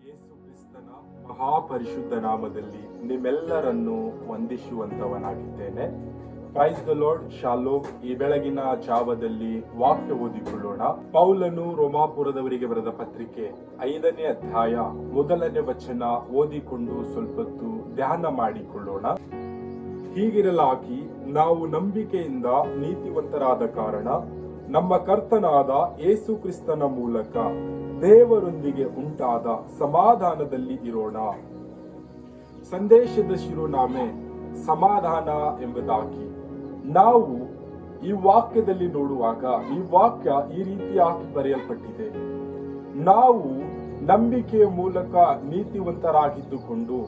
ಯೇಸು ಕ್ರಿಸ್ತನ ಮಹಾಪರಿಶುದ್ಧ ನಾಮದಲ್ಲಿ ನಿಮ್ಮೆಲ್ಲರನ್ನು ವಂದಿಸುವಂತವನಾಗಿದ್ದೇನೆ. Praise the lord. ಶಾಲೋಮ್. ಈ ಬೆಳಗಿನ ಜಾವದಲ್ಲಿ ವಾಕ್ಯ ಓದಿಕೊಳ್ಳೋಣ. ಪೌಲನು ರೋಮಾಪುರದವರಿಗೆ ಬರೆದ ಪತ್ರಿಕೆ 5ನೇ ಅಧ್ಯಾಯ 1ನೇ ವಚನ ಓದಿಕೊಂಡು ಸ್ವಲ್ಪತ್ತು ಧ್ಯಾನ ಮಾಡಿಕೊಳ್ಳೋಣ. ಹೀಗಿರಲಾಗಿ ನಾವು ನಂಬಿಕೆಯಿಂದ ನೀತಿವಂತರಾದ ಕಾರಣ ನಮ್ಮ ಕರ್ತನಾದ ಯೇಸು ಕ್ರಿಸ್ತನ ಮೂಲಕ ದೇವರೊಂದಿಗೆ ಉಂಟಾದ ಸಮಾಧಾನದಲ್ಲಿ ಇರೋಣ. ಸಂದೇಶದ ಶಿರೋನಾಮೆ ಸಮಾಧಾನ ಎಂಬುದಾಗಿ ನಾವು ಈ ವಾಕ್ಯದಲ್ಲಿ ನೋಡುವಾಗ ಈ ವಾಕ್ಯ ಈ ರೀತಿಯಾಗಿ ಬರೆಯಲ್ಪಟ್ಟಿದೆ. ನಾವು ನಂಬಿಕೆಯ ಮೂಲಕ ನೀತಿವಂತರಾಗಿದ್ದುಕೊಂಡು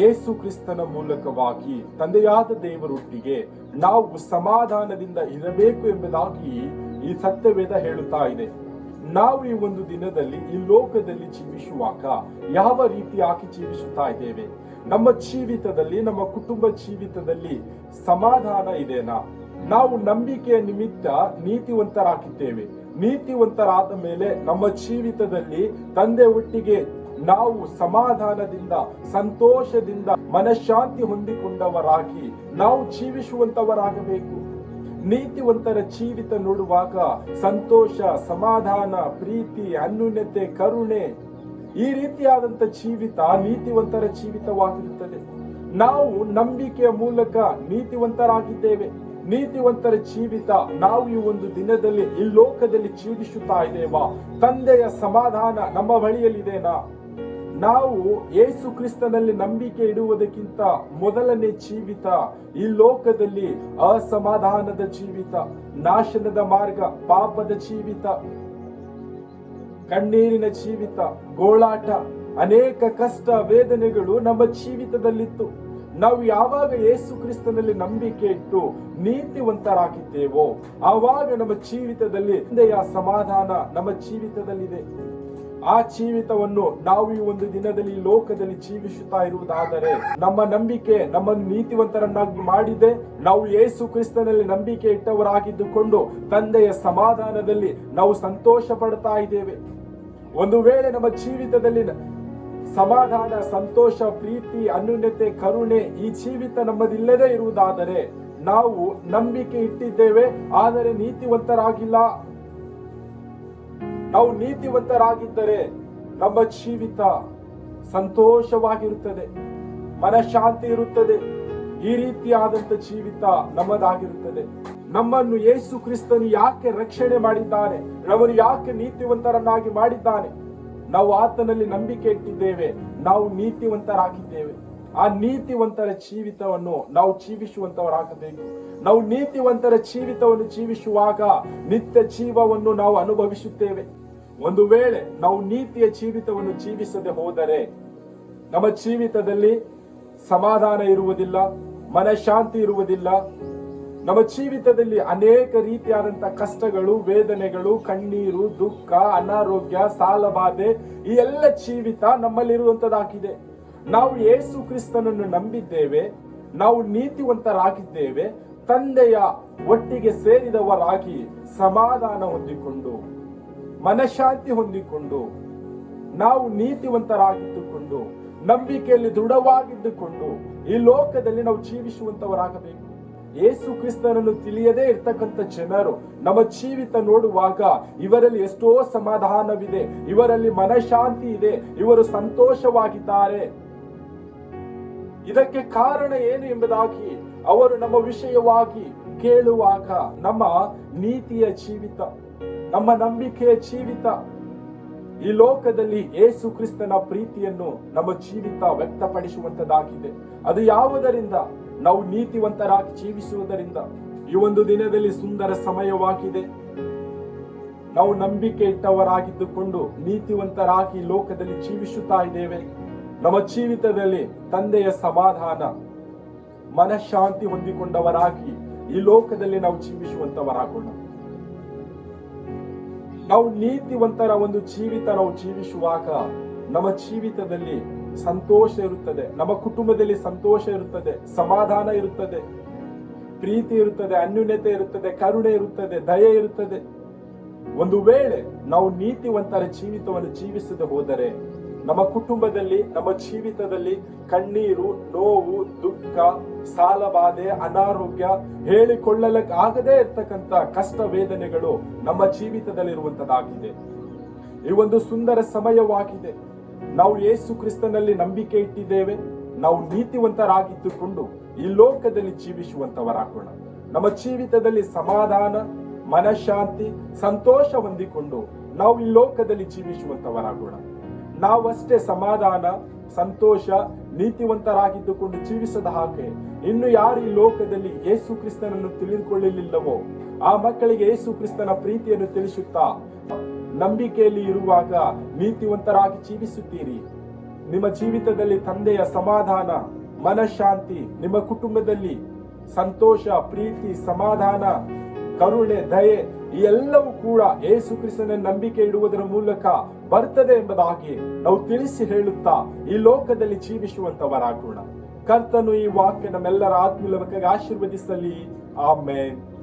ಯೇಸು ಕ್ರಿಸ್ತನ ಮೂಲಕವಾಗಿ ತಂದೆಯಾದ ದೇವರೊಟ್ಟಿಗೆ ನಾವು ಸಮಾಧಾನದಿಂದ ಇರಬೇಕು ಎಂಬುದಾಗಿ ಈ ಸತ್ಯವೇದ ಹೇಳುತ್ತಾ ಇದೆ. ನಾವು ಈ ಒಂದು ದಿನದಲ್ಲಿ ಈ ಲೋಕದಲ್ಲಿ ಜೀವಿಸುವಾಗ ಯಾವ ರೀತಿಯಾಗಿ ಜೀವಿಸುತ್ತಾ ಇದ್ದೇವೆ? ನಮ್ಮ ಜೀವಿತದಲ್ಲಿ, ನಮ್ಮ ಕುಟುಂಬ ಜೀವಿತದಲ್ಲಿ ಸಮಾಧಾನ ಇದೆನಾ? ನಾವು ನಂಬಿಕೆಯ ನಿಮಿತ್ತ ನೀತಿವಂತರಾಗಿದ್ದೇವೆ. ನೀತಿವಂತರಾದ ಮೇಲೆ ನಮ್ಮ ಜೀವಿತದಲ್ಲಿ ತಂದೆ ಒಟ್ಟಿಗೆ ನಾವು ಸಮಾಧಾನದಿಂದ, ಸಂತೋಷದಿಂದ, ಮನಃಶಾಂತಿ ಹೊಂದಿಕೊಂಡವರಾಗಿ ನಾವು ಜೀವಿಸುವಂತವರಾಗಬೇಕು. ನೀತಿವಂತರ ಜೀವಿತ ನೋಡುವಾಗ ಸಂತೋಷ, ಸಮಾಧಾನ, ಪ್ರೀತಿ, ಅನ್ಯೋನ್ಯತೆ, ಕರುಣೆ, ಈ ರೀತಿಯಾದಂತ ಜೀವಿತ ನೀತಿವಂತರ ಜೀವಿತವಾಗಿರುತ್ತದೆ. ನಾವು ನಂಬಿಕೆಯ ಮೂಲಕ ನೀತಿವಂತರಾಗಿದ್ದೇವೆ. ನೀತಿವಂತರ ಜೀವಿತ ನಾವು ಈ ಒಂದು ದಿನದಲ್ಲಿ ಈ ಲೋಕದಲ್ಲಿ ಜೀವಿಸುತ್ತಾ ಇದ್ದೇವಾ? ತಂದೆಯ ಸಮಾಧಾನ ನಮ್ಮ ಬಳಿಯಲ್ಲಿದೆನಾ? ನಾವು ಯೇಸು ಕ್ರಿಸ್ತನಲ್ಲಿ ನಂಬಿಕೆ ಇಡುವುದಕ್ಕಿಂತ ಮೊದಲನೇ ಜೀವಿತ ಈ ಲೋಕದಲ್ಲಿ ಅಸಮಾಧಾನದ ಜೀವಿತ, ನಾಶನದ ಮಾರ್ಗ, ಪಾಪದ ಜೀವಿತ, ಕಣ್ಣೀರಿನ ಜೀವಿತ, ಗೋಳಾಟ, ಅನೇಕ ಕಷ್ಟ ವೇದನೆಗಳು ನಮ್ಮ ಜೀವಿತದಲ್ಲಿತ್ತು. ನಾವು ಯಾವಾಗ ಯೇಸು ಕ್ರಿಸ್ತನಲ್ಲಿ ನಂಬಿಕೆ ಇಟ್ಟು ನೀತಿವಂತರಾಗಿದ್ದೇವೋ ಆವಾಗ ನಮ್ಮ ಜೀವಿತದಲ್ಲಿ ತಂದೆಯ ಸಮಾಧಾನ ನಮ್ಮ ಜೀವಿತದಲ್ಲಿದೆ. ಆ ಜೀವಿತವನ್ನು ನಾವು ಈ ಒಂದು ದಿನದಲ್ಲಿ ಲೋಕದಲ್ಲಿ ಜೀವಿಸುತ್ತಾ ಇರುವುದಾದರೆ ನಮ್ಮ ನಂಬಿಕೆ ನಮ್ಮನ್ನು ನೀತಿವಂತರನ್ನಾಗಿ ಮಾಡಿದೆ. ನಾವು ಯೇಸು ಕ್ರಿಸ್ತನಲ್ಲಿ ನಂಬಿಕೆ ಇಟ್ಟವರಾಗಿದ್ದುಕೊಂಡು ತಂದೆಯ ಸಮಾಧಾನದಲ್ಲಿ ನಾವು ಸಂತೋಷ ಪಡ್ತಾ ಇದ್ದೇವೆ. ಒಂದು ವೇಳೆ ನಮ್ಮ ಜೀವಿತದಲ್ಲಿ ಸಮಾಧಾನ, ಸಂತೋಷ, ಪ್ರೀತಿ, ಅನ್ಯೋನ್ಯತೆ, ಕರುಣೆ ಈ ಜೀವಿತ ನಮ್ಮದಿಲ್ಲದೆ ಇರುವುದಾದರೆ ನಾವು ನಂಬಿಕೆ ಇಟ್ಟಿದ್ದೇವೆ ಆದರೆ ನೀತಿವಂತರಾಗಿಲ್ಲ. ನಾವು ನೀತಿವಂತರಾಗಿದ್ದರೆ ನಮ್ಮ ಜೀವಿತ ಸಂತೋಷವಾಗಿರುತ್ತದೆ, ಮನಃಶಾಂತಿ ಇರುತ್ತದೆ. ಈ ರೀತಿಯಾದಂತ ಜೀವಿತ ನಮ್ಮದಾಗಿರುತ್ತದೆ. ನಮ್ಮನ್ನು ಯೇಸು ಕ್ರಿಸ್ತನು ಯಾಕೆ ರಕ್ಷಣೆ ಮಾಡಿದ್ದಾನೆ? ನಮ್ಮನ್ನು ಯಾಕೆ ನೀತಿವಂತರನ್ನಾಗಿ ಮಾಡಿದ್ದಾನೆ? ನಾವು ಆತನಲ್ಲಿ ನಂಬಿಕೆ ಇಟ್ಟಿದ್ದೇವೆ, ನಾವು ನೀತಿವಂತರಾಗಿದ್ದೇವೆ. ಆ ನೀತಿವಂತರ ಜೀವಿತವನ್ನು ನಾವು ಜೀವಿಸುವಂತವರಾಗಬೇಕು. ನಾವು ನೀತಿವಂತರ ಜೀವಿತವನ್ನು ಜೀವಿಸುವಾಗ ನಿತ್ಯ ಜೀವವನ್ನು ನಾವು ಅನುಭವಿಸುತ್ತೇವೆ. ಒಂದು ವೇಳೆ ನಾವು ನೀತಿಯ ಜೀವಿತವನ್ನು ಜೀವಿಸದೆ ಹೋದರೆ ನಮ್ಮ ಜೀವಿತದಲ್ಲಿ ಸಮಾಧಾನ ಇರುವುದಿಲ್ಲ, ಮನಃಶಾಂತಿ ಇರುವುದಿಲ್ಲ. ನಮ್ಮ ಜೀವಿತದಲ್ಲಿ ಅನೇಕ ರೀತಿಯಾದಂತ ಕಷ್ಟಗಳು, ವೇದನೆಗಳು, ಕಣ್ಣೀರು, ದುಃಖ, ಅನಾರೋಗ್ಯ, ಸಾಲಬಾಧೆ ಈ ಎಲ್ಲ ಜೀವಿತ ನಮ್ಮಲ್ಲಿರುವಂತದಾಗಿದೆ. ನಾವು ಯೇಸು ಕ್ರಿಸ್ತನನ್ನು ನಂಬಿದ್ದೇವೆ, ನಾವು ನೀತಿವಂತರಾಗಿದ್ದೇವೆ. ತಂದೆಯ ಒಟ್ಟಿಗೆ ಸೇರಿದವರಾಗಿ ಸಮಾಧಾನ ಹೊಂದಿಕೊಂಡು, ಮನಃಶಾಂತಿ ಹೊಂದಿಕೊಂಡು, ನಾವು ನೀತಿವಂತರಾಗಿದ್ದುಕೊಂಡು, ನಂಬಿಕೆಯಲ್ಲಿ ದೃಢವಾಗಿದ್ದುಕೊಂಡು ಈ ಲೋಕದಲ್ಲಿ ನಾವು ಜೀವಿಸುವಂತವರಾಗಬೇಕು. ಯೇಸು ಕ್ರಿಸ್ತನನ್ನು ತಿಳಿಯದೇ ಇರ್ತಕ್ಕಂಥ ಜನರು ನಮ್ಮ ಜೀವಿತ ನೋಡುವಾಗ ಇವರಲ್ಲಿ ಎಷ್ಟೋ ಸಮಾಧಾನವಿದೆ, ಇವರಲ್ಲಿ ಮನಃಶಾಂತಿ ಇದೆ, ಇವರು ಸಂತೋಷವಾಗಿದ್ದಾರೆ. ಇದಕ್ಕೆ ಕಾರಣ ಏನು ಎಂಬುದಾಗಿ ಅವರು ನಮ್ಮ ವಿಷಯವಾಗಿ ಕೇಳುವಾಗ ನಮ್ಮ ನೀತಿಯ ಜೀವಿತ, ನಮ್ಮ ನಂಬಿಕೆಯ ಜೀವಿತ, ಈ ಲೋಕದಲ್ಲಿ ಯೇಸು ಕ್ರಿಸ್ತನ ಪ್ರೀತಿಯನ್ನು ನಮ್ಮ ಜೀವಿತ ವ್ಯಕ್ತಪಡಿಸುವಂತದಾಗಿದೆ. ಅದು ಯಾವುದರಿಂದ? ನಾವು ನೀತಿವಂತರಾಗಿ ಜೀವಿಸುವುದರಿಂದ. ಈ ಒಂದು ದಿನದಲ್ಲಿ ಸುಂದರ ಸಮಯವಾಗಿದೆ. ನಾವು ನಂಬಿಕೆ ಇಟ್ಟವರಾಗಿದ್ದುಕೊಂಡು ನೀತಿವಂತರಾಗಿ ಲೋಕದಲ್ಲಿ ಜೀವಿಸುತ್ತಾ ಇದ್ದೇವೆ. ನಮ್ಮ ಜೀವಿತದಲ್ಲಿ ತಂದೆಯ ಸಮಾಧಾನ, ಮನಃಶಾಂತಿ ಹೊಂದಿಕೊಂಡವರಾಗಿ ಈ ಲೋಕದಲ್ಲಿ ನಾವು ಜೀವಿಸುವಂತವರಾಗೋಣ. ನಾವು ನೀತಿವಂತರ ಒಂದು ಜೀವಿತ ನಾವು ಜೀವಿಸುವಾಗ ನಮ್ಮ ಜೀವಿತದಲ್ಲಿ ಸಂತೋಷ ಇರುತ್ತದೆ, ನಮ್ಮ ಕುಟುಂಬದಲ್ಲಿ ಸಂತೋಷ ಇರುತ್ತದೆ, ಸಮಾಧಾನ ಇರುತ್ತದೆ, ಪ್ರೀತಿ ಇರುತ್ತದೆ, ಅನ್ಯೋನ್ಯತೆ ಇರುತ್ತದೆ, ಕರುಣೆ ಇರುತ್ತದೆ, ದಯೆ ಇರುತ್ತದೆ. ಒಂದು ವೇಳೆ ನಾವು ನೀತಿವಂತರ ಜೀವಿತವನ್ನು ಜೀವಿಸದೆ ಹೋದರೆ ನಮ್ಮ ಕುಟುಂಬದಲ್ಲಿ, ನಮ್ಮ ಜೀವಿತದಲ್ಲಿ ಕಣ್ಣೀರು, ನೋವು, ದುಃಖ, ಸಾಲಬಾಧೆ, ಅನಾರೋಗ್ಯ, ಹೇಳಿಕೊಳ್ಳಲಾಗದೇ ಇರ್ತಕ್ಕಂಥ ಕಷ್ಟ ವೇದನೆಗಳು ನಮ್ಮ ಜೀವಿತದಲ್ಲಿರುವಂತದ್ದಾಗಿದೆ. ಈ ಒಂದು ಸುಂದರ ಸಮಯವಾಗಿದೆ. ನಾವು ಯೇಸು ಕ್ರಿಸ್ತನಲ್ಲಿ ನಂಬಿಕೆ ಇಟ್ಟಿದ್ದೇವೆ. ನಾವು ನೀತಿವಂತರಾಗಿದ್ದುಕೊಂಡು ಈ ಲೋಕದಲ್ಲಿ ಜೀವಿಸುವಂತವರಾಗೋಣ. ನಮ್ಮ ಜೀವಿತದಲ್ಲಿ ಸಮಾಧಾನ, ಮನಃಶಾಂತಿ, ಸಂತೋಷ ಹೊಂದಿಕೊಂಡು ನಾವು ಈ ಲೋಕದಲ್ಲಿ ಜೀವಿಸುವಂತವರಾಗೋಣ. ನಾವಷ್ಟೇ ಸಮಾಧಾನ, ಸಂತೋಷ, ನೀತಿವಂತರಾಗಿದ್ದುಕೊಂಡು ಜೀವಿಸದ ಹಾಗೆ ಇನ್ನು ಯಾರು ಈ ಲೋಕದಲ್ಲಿ ಯೇಸು ಕ್ರಿಸ್ತನನ್ನು ತಿಳಿದುಕೊಳ್ಳಲಿಲ್ಲವೋ ಆ ಮಕ್ಕಳಿಗೆ ಯೇಸು ಕ್ರಿಸ್ತನ ಪ್ರೀತಿಯನ್ನು ತಿಳಿಸುತ್ತಾ ನಂಬಿಕೆಯಲ್ಲಿ ಇರುವಾಗ ನೀತಿವಂತರಾಗಿ ಜೀವಿಸುತ್ತೀರಿ. ನಿಮ್ಮ ಜೀವಿತದಲ್ಲಿ ತಂದೆಯ ಸಮಾಧಾನ, ಮನಃಶಾಂತಿ, ನಿಮ್ಮ ಕುಟುಂಬದಲ್ಲಿ ಸಂತೋಷ, ಪ್ರೀತಿ, ಸಮಾಧಾನ, ಕರುಣೆ, ದಯೆ ಈ ಎಲ್ಲವೂ ಕೂಡ ಯೇಸು ಕ್ರಿಸ್ತನ ನಂಬಿಕೆ ಇಡುವುದರ ಮೂಲಕ ಬರ್ತದೆ ಎಂಬುದಾಗಿ ನಾವು ತಿಳಿಸಿ ಹೇಳುತ್ತಾ ಈ ಲೋಕದಲ್ಲಿ ಜೀವಿಸುವಂತವರಾಗೋಣ. ಕರ್ತನು ಈ ವಾಕ್ಯ ನಮ್ಮೆಲ್ಲರ ಆತ್ಮೀಯ ಆಶೀರ್ವದಿಸಲಿ. ಆಮೆನ್.